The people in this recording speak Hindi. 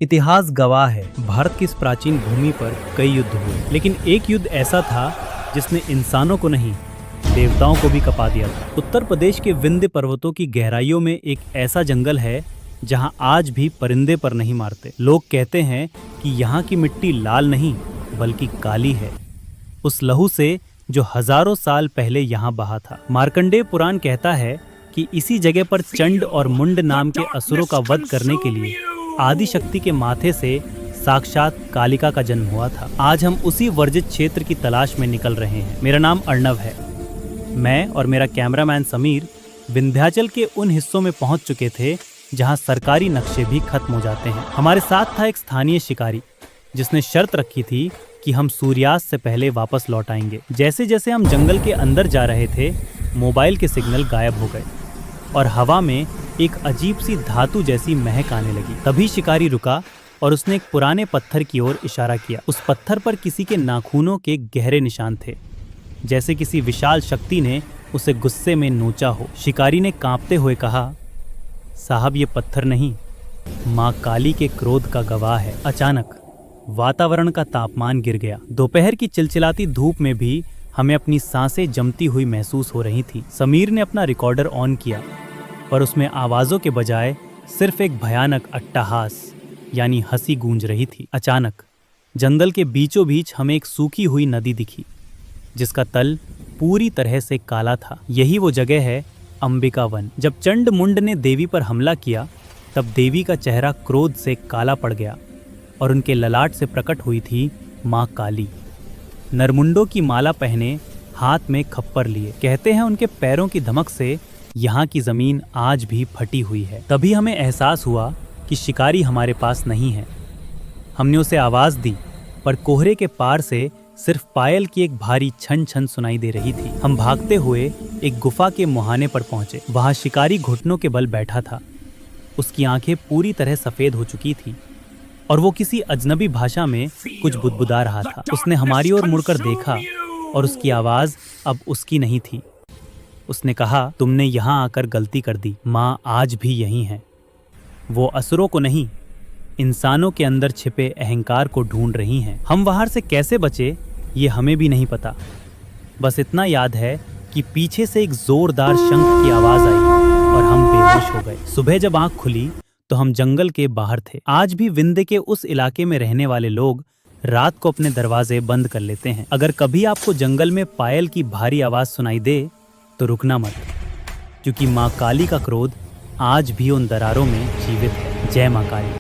इतिहास गवाह है, भारत की इस प्राचीन भूमि पर कई युद्ध हुए, लेकिन एक युद्ध ऐसा था जिसने इंसानों को नहीं, देवताओं को भी कपा दिया था। उत्तर प्रदेश के विंध्य पर्वतों की गहराइयों में एक ऐसा जंगल है जहां आज भी परिंदे पर नहीं मारते। लोग कहते हैं कि यहाँ की मिट्टी लाल नहीं बल्कि काली है, उस लहू से जो हजारों साल पहले यहाँ बहा था। मार्कंडेय पुराण कहता है कि इसी जगह पर चंड और मुंड नाम के असुरों का वध करने के लिए आदि शक्ति के माथे से साक्षात कालिका का जन्म हुआ था। आज हम उसी वर्जित क्षेत्र की तलाश में निकल रहे हैं। मेरा नाम अर्णव है। मैं और मेरा कैमरामैन समीर विंध्याचल के उन हिस्सों में पहुंच चुके थे जहां सरकारी नक्शे भी खत्म हो जाते हैं। हमारे साथ था एक स्थानीय शिकारी जिसने शर्त रखी थी कि हम सूर्यास्त से पहले वापस लौट आएंगे। जैसे जैसे हम जंगल के अंदर जा रहे थे, मोबाइल के सिग्नल गायब हो गए और हवा में एक अजीब सी धातु जैसी महक आने लगी। तभी शिकारी रुका और उसने एक पुराने पत्थर की ओर इशारा किया। उस पत्थर पर किसी के नाखूनों के गहरे निशान थे, जैसे किसी विशाल शक्ति ने उसे गुस्से में नोचा हो। शिकारी ने कांपते हुए कहा, साहब ये पत्थर नहीं, माँ काली के क्रोध का गवाह है। अचानक वातावरण का तापमान गिर गया। दोपहर की चिलचिलाती धूप में भी हमें अपनी सांसें जमती हुई महसूस हो रही थी। समीर ने अपना रिकॉर्डर ऑन किया, पर उसमें आवाजों के बजाय सिर्फ एक भयानक अट्टहास यानी हंसी गूंज रही थी। अचानक जंगल के बीचों बीच हमें एक सूखी हुई नदी दिखी जिसका तल पूरी तरह से काला था। यही वो जगह है, अंबिका वन। जब चंड मुंड ने देवी पर हमला किया तब देवी का चेहरा क्रोध से काला पड़ गया और उनके ललाट से प्रकट हुई थी माँ काली, नरमुंडों की माला पहने, हाथ में खप्पर लिए। कहते हैं उनके पैरों की धमक से यहाँ की जमीन आज भी फटी हुई है। तभी हमें एहसास हुआ कि शिकारी हमारे पास नहीं है। हमने उसे आवाज दी, पर कोहरे के पार से सिर्फ पायल की एक भारी छन छन सुनाई दे रही थी। हम भागते हुए एक गुफा के मुहाने पर पहुंचे। वहां शिकारी घुटनों के बल बैठा था। उसकी आंखें पूरी तरह सफेद हो चुकी थी और वो किसी अजनबी भाषा में कुछ बुदबुदा रहा था। उसने हमारी ओर मुड़कर देखा और उसकी आवाज अब उसकी नहीं थी। उसने कहा, तुमने यहाँ आकर गलती कर दी। माँ आज भी यहीं है। वो असुरों को नहीं, इंसानों के अंदर छिपे अहंकार को ढूंढ रही हैं। हम बाहर से कैसे बचे ये हमें भी नहीं पता। बस इतना याद है कि पीछे से एक जोरदार शंख की आवाज आई और हम बेहोश हो गए। सुबह जब आंख खुली तो हम जंगल के बाहर थे। आज भी विंध्य के उस इलाके में रहने वाले लोग रात को अपने दरवाजे बंद कर लेते हैं। अगर कभी आपको जंगल में पायल की भारी आवाज सुनाई दे तो रुकना मत, क्योंकि माँ काली का क्रोध आज भी उन दरारों में जीवित है। जय माँ काली।